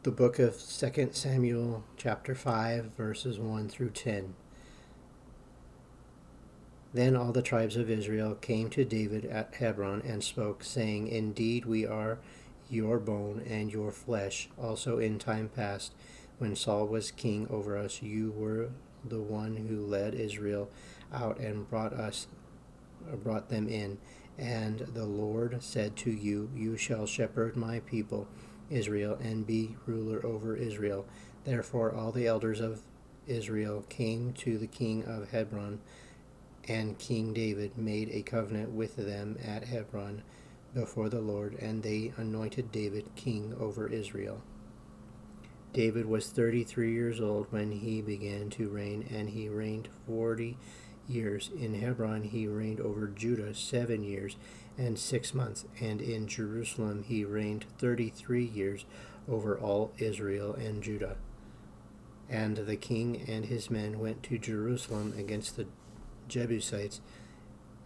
The book of 2 Samuel, chapter 5, verses 1 through 10. Then all the tribes of Israel came to David at Hebron and spoke, saying, Indeed, we are your bone and your flesh. Also in time past, when Saul was king over us, you were the one who led Israel out and brought them in. And the Lord said to you, You shall shepherd my people Israel and be ruler over Israel. Therefore all the elders of Israel came to the king of Hebron, and King David made a covenant with them at Hebron before the Lord, and they anointed David king over Israel. David was 33 years old when he began to reign, and he reigned 40 years. In Hebron he reigned over Judah 7 years and 6 months, and in Jerusalem he reigned 33 years over all Israel and Judah. And the king and his men went to Jerusalem against the Jebusites,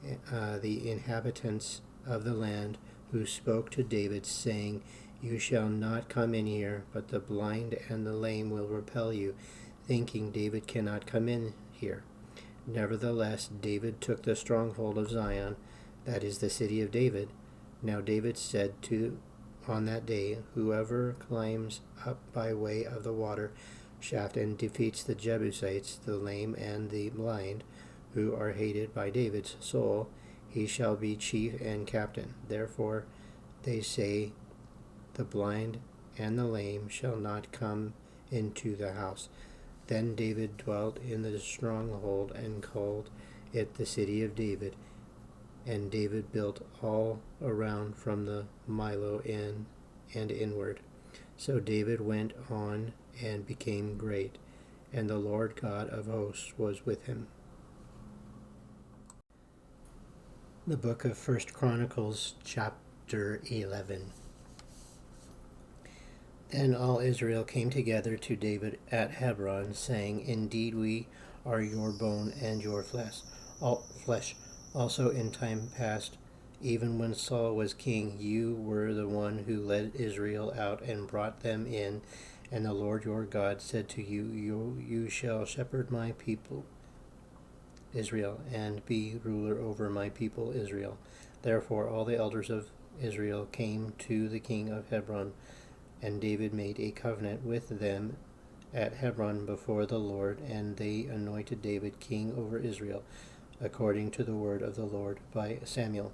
the inhabitants of the land, who spoke to David, saying, You shall not come in here, but the blind and the lame will repel you, thinking David cannot come in here. Nevertheless, David took the stronghold of Zion, that is the city of David. Now David said on that day, Whoever climbs up by way of the water shaft and defeats the Jebusites, the lame and the blind, who are hated by David's soul, he shall be chief and captain. Therefore they say, The blind and the lame shall not come into the house. Then David dwelt in the stronghold and called it the city of David. And David built all around from the Millo in and inward. So David went on and became great, and the Lord God of hosts was with him. The book of 1 Chronicles, chapter 11. Then all Israel came together to David at Hebron, saying, Indeed, we are your bone and your flesh. Also in time past, even when Saul was king, you were the one who led Israel out and brought them in. And the Lord your God said to you, You shall shepherd my people Israel, and be ruler over my people Israel. Therefore all the elders of Israel came to the king of Hebron, and David made a covenant with them at Hebron before the Lord, and they anointed David king over Israel, according to the word of the Lord by Samuel.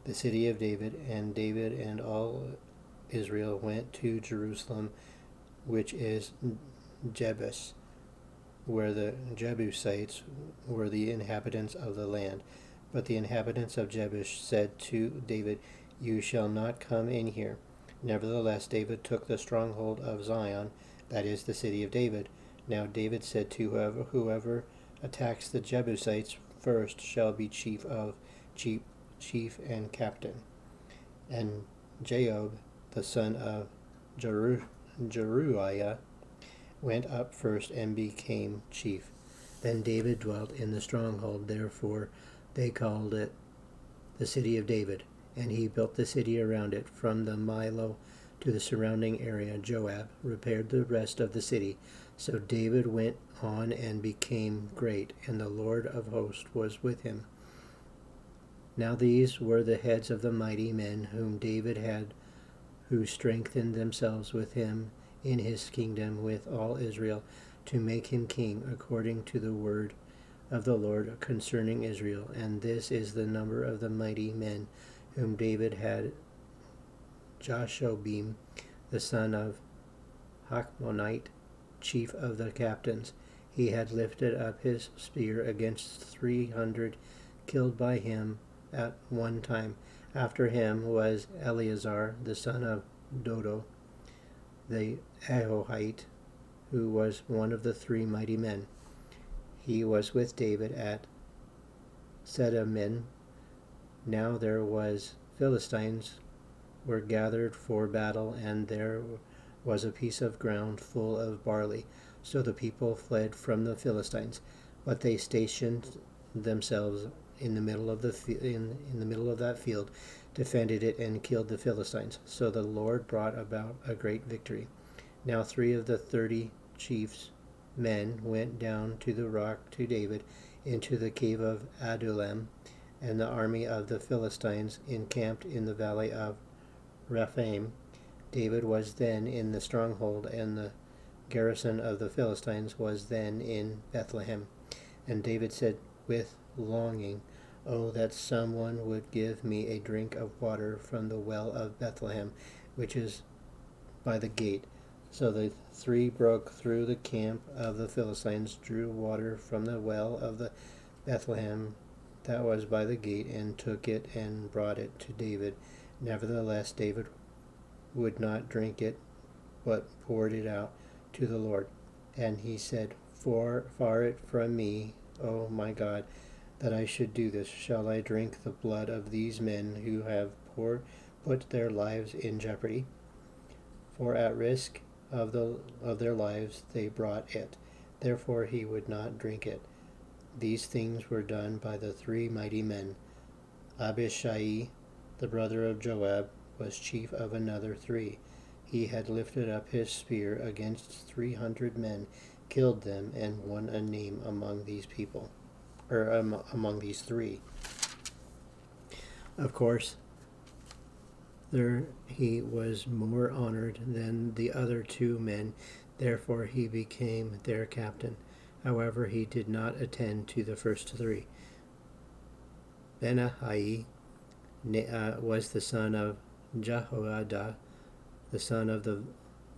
The city of David and all Israel went to Jerusalem, which is Jebus, where the Jebusites were the inhabitants of the land. But the inhabitants of Jebus said to David, You shall not come in here. Nevertheless, David took the stronghold of Zion, that is the city of David. Now David said to whoever attacks the Jebusites first shall be chief and captain. And Joab, the son of Jeruiah, went up first and became chief. Then David dwelt in the stronghold, therefore they called it the city of David. And he built the city around it, from the Millo to the surrounding area. Joab repaired the rest of the city. So David went on and became great, and the Lord of hosts was with him. Now these were the heads of the mighty men whom David had, who strengthened themselves with him in his kingdom with all Israel, to make him king, according to the word of the Lord concerning Israel. And this is the number of the mighty men whom David had: Joshobim, the son of Hachmonite, chief of the captains. He had lifted up his spear against 300, killed by him at one time. After him was Eleazar, the son of Dodo, the Ahohite, who was one of the 3 mighty men. He was with David at Sedamin. Now there was Philistines were gathered for battle, and there was a piece of ground full of barley. So the people fled from the Philistines, but they stationed themselves in the middle of that field, defended it, and killed the Philistines. So the Lord brought about a great victory. Now 3 of the 30 chiefs men went down to the rock to David into the cave of Adullam, and the army of the Philistines encamped in the valley of Rephaim. David was then in the stronghold, and the garrison of the Philistines was then in Bethlehem. And David said with longing, "Oh, that someone would give me a drink of water from the well of Bethlehem, which is by the gate." So the 3 broke through the camp of the Philistines, drew water from the well of the Bethlehem that was by the gate, and took it and brought it to David. Nevertheless, David would not drink it, but poured it out to the Lord. And he said, Far it from me, O my God, that I should do this. Shall I drink the blood of these men who have put their lives in jeopardy? For at risk of their lives they brought it. Therefore he would not drink it. These things were done by the 3 mighty men. Abishai, the brother of Joab, was chief of another 3. He had lifted up his spear against 300 men, killed them, and won a name among these people, or among these 3. Of course, there he was more honored than the other 2 men, therefore he became their captain. However, he did not attend to the first 3. Benaiah was the son of Jehoiada, the son of the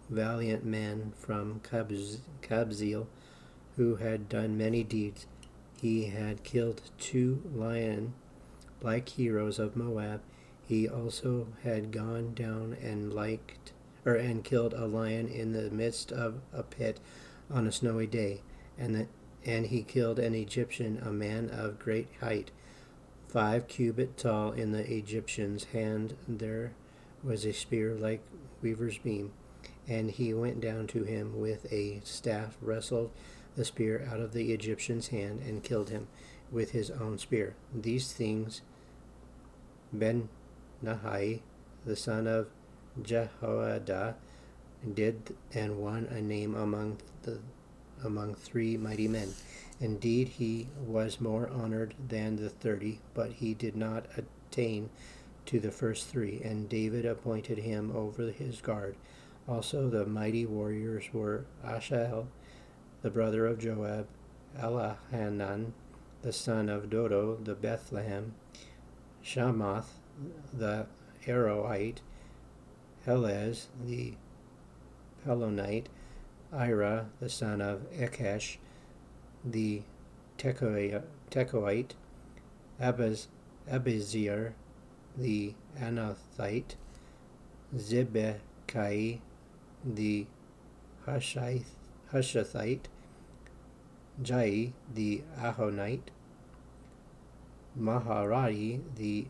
valiant man from Kabzeel, who had done many deeds. He had killed 2 lion-like heroes of Moab. He also had gone down and killed a lion in the midst of a pit on a snowy day, and he killed an Egyptian, a man of great height, 5 cubits tall. In the Egyptian's hand there was a spear like weaver's beam, and he went down to him with a staff, wrestled the spear out of the Egyptian's hand, and killed him with his own spear. These things Benaiah, the son of Jehoiada, did, and won a name among 3 mighty men. Indeed, he was more honored than the 30, but he did not attain to the first 3, and David appointed him over his guard. Also the mighty warriors were Asahel, the brother of Joab, Elhanan, the son of Dodo, the Bethlehem, Shamath, the Aroite, Helez, the Pelonite, Ira, the son of Ikesh, the Tekoite, Abizir, the Anathite, Zibbekai, the Hushathite, Jai, the Ahonite, Maharati, the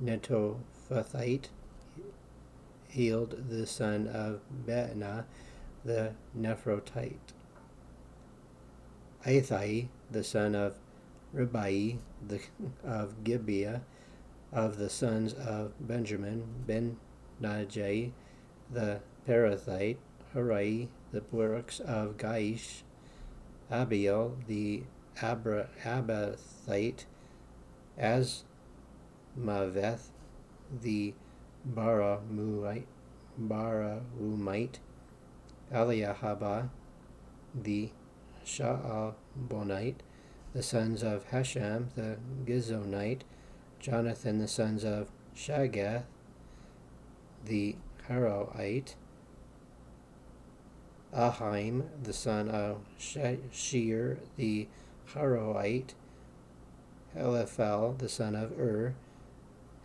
Netophathite, Healed, the son of Benah, the Nephratite, Aithai, the son of Ribai, of Gibeah, of the sons of Benjamin, Ben-Najai, the Parathite, Harai, the Baruchs of Gaish, Abiel, the Abathite, Asmaveth, the Barahumite, Eliahabah, the Shaalbonite, the sons of Hashem, the Gizonite, Jonathan, the sons of Shagath, the Haroite, Ahim, the son of Shear, the Haroite, Eliphal, the son of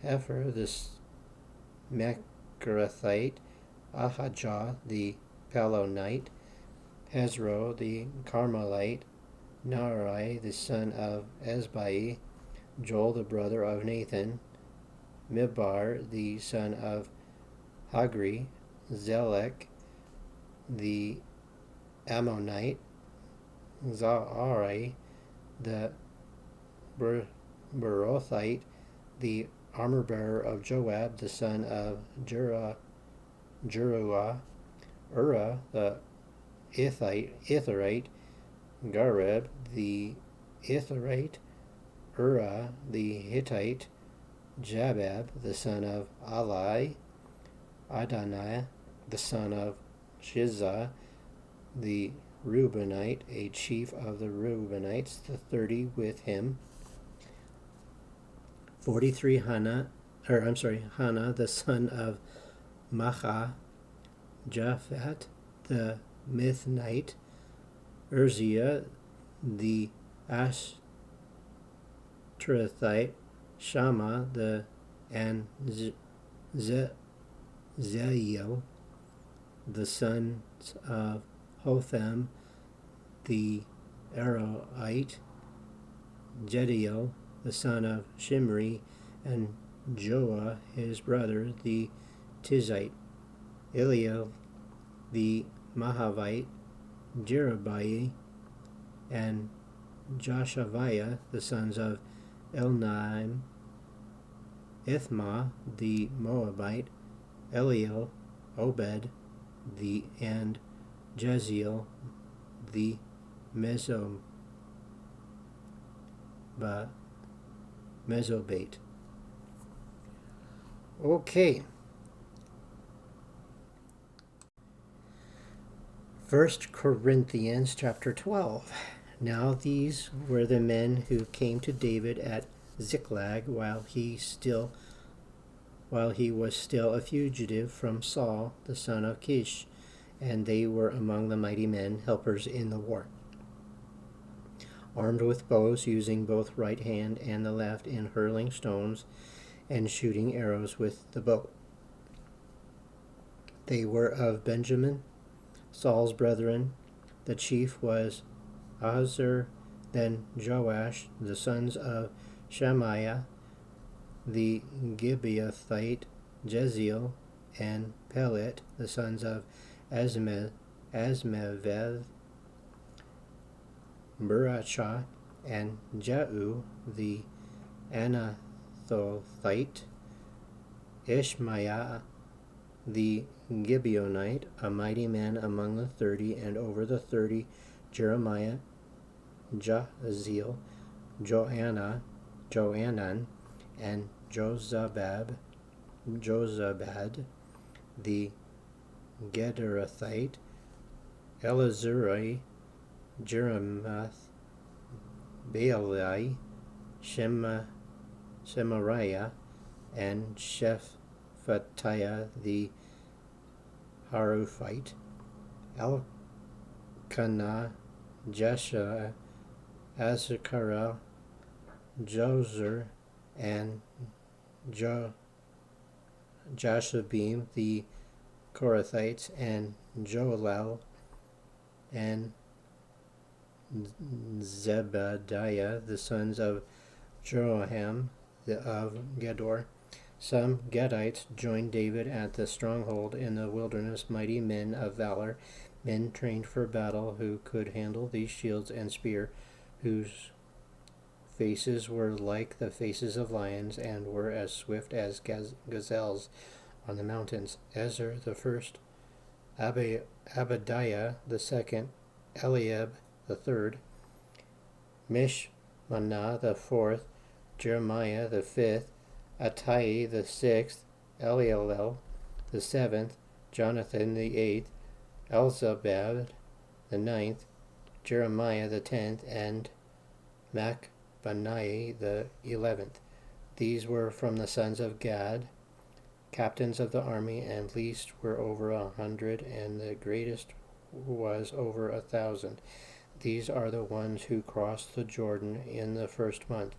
Hefer, the Mecharathite, Ahijah, the Pelonite, Hezro, the Carmelite, Naarai, the son of Ezbai, Joel, the brother of Nathan, Mibbar, the son of Hagri, Zelek, the Ammonite, Zaarai, the Berothite, the armor-bearer of Joab, the son of Jeruah, Ura the Itharite, Gareb the Itharite, Ura the Hittite, Jabab the son of Ali, Adonai the son of Shizzah the Reubenite, a chief of the Reubenites, the 30 with him. 43 Hannah the son of Macha, Japhat the Mithnite, Uzziah the Ashtrathite, Shammah the Anzeel, the sons of Hotham the Aroite, Jediel the son of Shimri, and Joah his brother the Tizite, Eliel the Mahavite, Jerubai, and Joshaviah the sons of Elnaim, Ithma the Moabite, Eliel, Obed, and Jeziel the Mesobate. Okay. 1 Corinthians chapter 12. Now these were the men who came to David at Ziklag while he was still a fugitive from Saul the son of Kish, and they were among the mighty men, helpers in the war, armed with bows, using both right hand and the left in hurling stones and shooting arrows with the bow. They were of Benjamin, Saul's brethren. The chief was Ahuzur, then Joash, the sons of Shemaiah, the Gibeathite, Jeziel, and Pelet, the sons of Asmaveth, Burachah, and Jau, the Anathothite, Ishmaiah, the Gibeonite, a mighty man among the 30, and over the 30, Jeremiah, Jaziel, Johanan, and Jozabad, the Gederathite, Elazuri, Jeremoth, Baali, Shemariah, and Shephatiah the Haruphite, Elkanah, Jeshua, Azariah, Jozer, and Jashabim the Korathites, and Joel, and Zebadiah, the sons of Jeroham of Gedor. Some Gadites joined David at the stronghold in the wilderness, mighty men of valor, men trained for battle, who could handle these shields and spear, whose faces were like the faces of lions, and were as swift as gazelles on the mountains. Ezer the first, Abadiah the second, Eliab the third, Mishmanah the fourth, Jeremiah the fifth, Attai the sixth, Elielel the seventh, Jonathan the eighth, Elzabad the ninth, Jeremiah the 10th, and Macbanai the 11th. These were from the sons of Gad. Captains of the army and least were over 100, and the greatest was over 1,000. These are the ones who crossed the Jordan in the first month,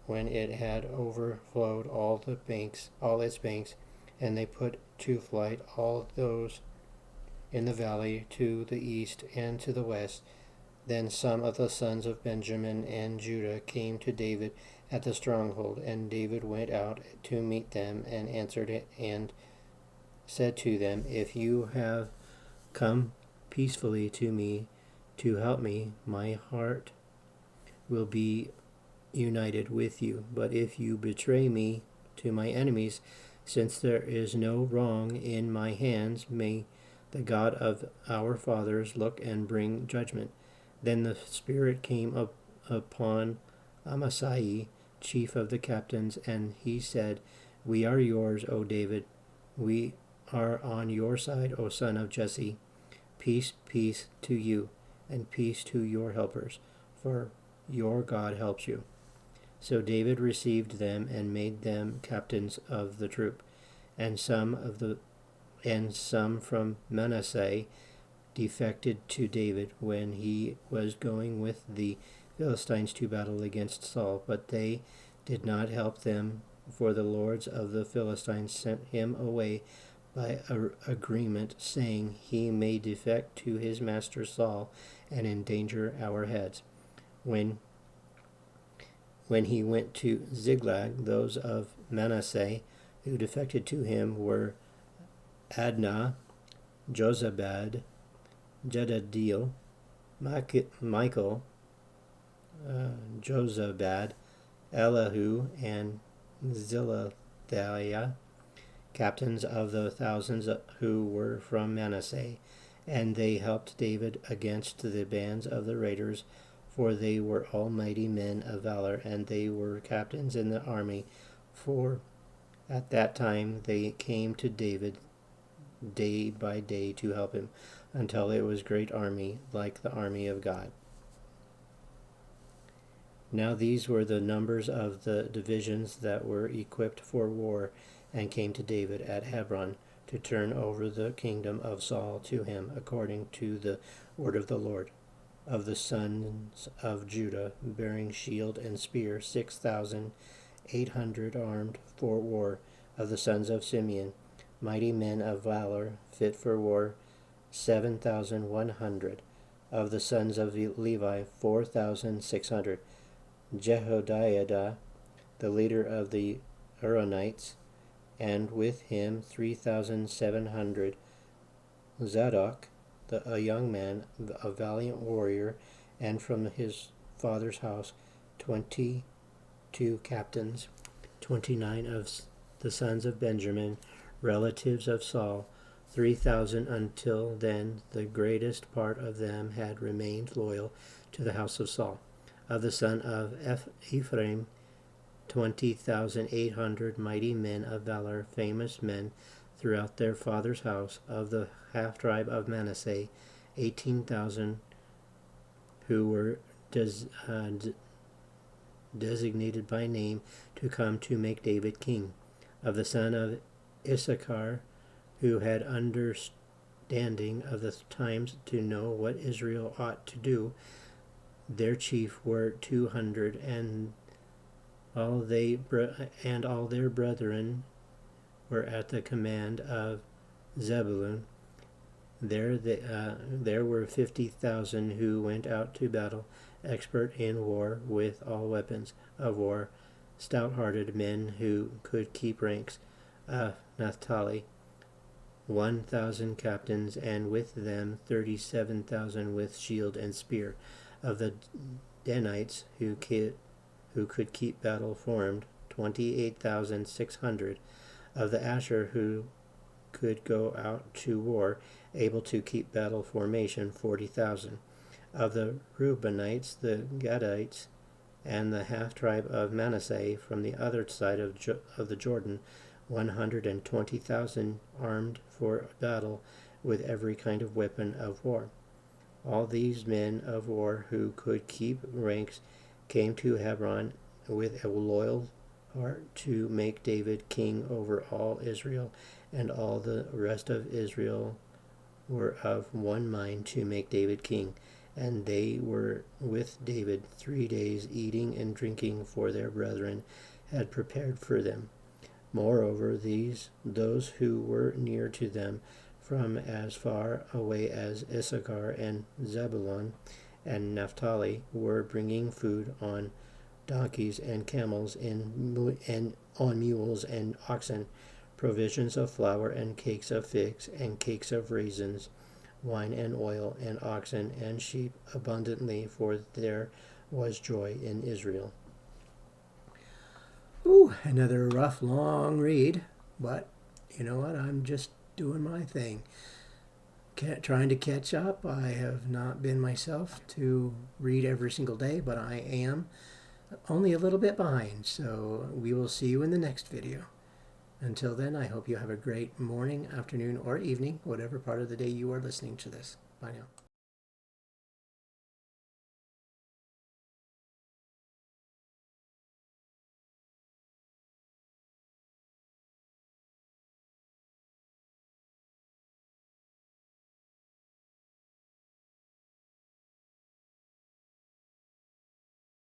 when it had overflowed all its banks, and they put to flight all those in the valley to the east and to the west. Then some of the sons of Benjamin and Judah came to David at the stronghold, and David went out to meet them and answered it and said to them, If you have come peacefully to me to help me, my heart will be united with you. But if you betray me to my enemies, Since there is no wrong in my hands, may the God of our fathers look and bring judgment. Then the Spirit came up upon Amasai, chief of the captains, and he said, We are yours, O David. We are on your side, O son of Jesse. Peace, peace to you, and peace to your helpers, for your God helps you. So David received them and made them captains of the troop, and some from Manasseh defected to David when he was going with the Philistines to battle against Saul, but they did not help them, for the lords of the Philistines sent him away by agreement, saying, He may defect to his master Saul and endanger our heads. When he went to Ziklag, those of Manasseh who defected to him were Adnah, Jozabad, Jedadiel, Michael, Jozabad, Elihu, and Zilithiah, captains of the thousands who were from Manasseh, and they helped David against the bands of the raiders, for they were all mighty men of valor, and they were captains in the army. For at that time they came to David day by day to help him, until it was a great army, like the army of God. Now these were the numbers of the divisions that were equipped for war, and came to David at Hebron to turn over the kingdom of Saul to him, according to the word of the Lord. Of the sons of Judah, bearing shield and spear, 6,800 armed for war. Of the sons of Simeon, mighty men of valor, fit for war, 7,100. Of the sons of Levi, 4,600. Jehoiada, the leader of the Aaronites, and with him 3,700. Zadok, a young man, a valiant warrior, and from his father's house 22 captains. 29 of the sons of Benjamin, relatives of Saul, 3,000. Until then the greatest part of them had remained loyal to the house of Saul. Of the son of Ephraim, 20,800 mighty men of valor, famous men throughout their father's house. Of the half-tribe of Manasseh, 18,000 who were designated by name to come to make David king. Of the son of Issachar, who had understanding of the times to know what Israel ought to do, their chief were 200, and all their brethren were at the command of Zebulun. There were 50,000 who went out to battle, expert in war with all weapons of war, stout-hearted men who could keep ranks. Naphtali, 1,000 captains, and with them 37,000 with shield and spear. Of the Danites who could keep battle formed, 28,600. Of the Asher who could go out to war, able to keep battle formation, 40,000. Of the Reubenites, the Gadites, and the half-tribe of Manasseh from the other side of the Jordan, 120,000 armed for battle with every kind of weapon of war. All these men of war who could keep ranks came to Hebron with a loyal heart to make David king over all Israel, and all the rest of Israel were of one mind to make David king. And they were with David 3 days, eating and drinking, for their brethren had prepared for them. Moreover, those who were near to them, from as far away as Issachar and Zebulun and Naphtali, were bringing food on donkeys and camels, and on mules and oxen, provisions of flour and cakes of figs and cakes of raisins, wine and oil, and oxen and sheep abundantly, for there was joy in Israel. Ooh, another rough, long read. But you know what? I'm just doing my thing. Trying to catch up. I have not been myself to read every single day, but I am only a little bit behind. So we will see you in the next video. Until then, I hope you have a great morning, afternoon, or evening, whatever part of the day you are listening to this. Bye now.